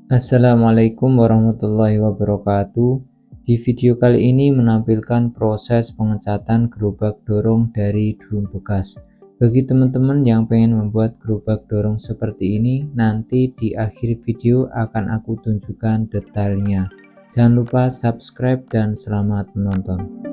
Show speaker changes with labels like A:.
A: Assalamualaikum warahmatullahi wabarakatuh. Di video kali ini menampilkan proses pengecatan gerobak dorong dari drum bekas. Bagi teman-teman yang pengen membuat gerobak dorong seperti ini, nanti di akhir video akan aku tunjukkan detailnya. Jangan lupa subscribe dan selamat menonton.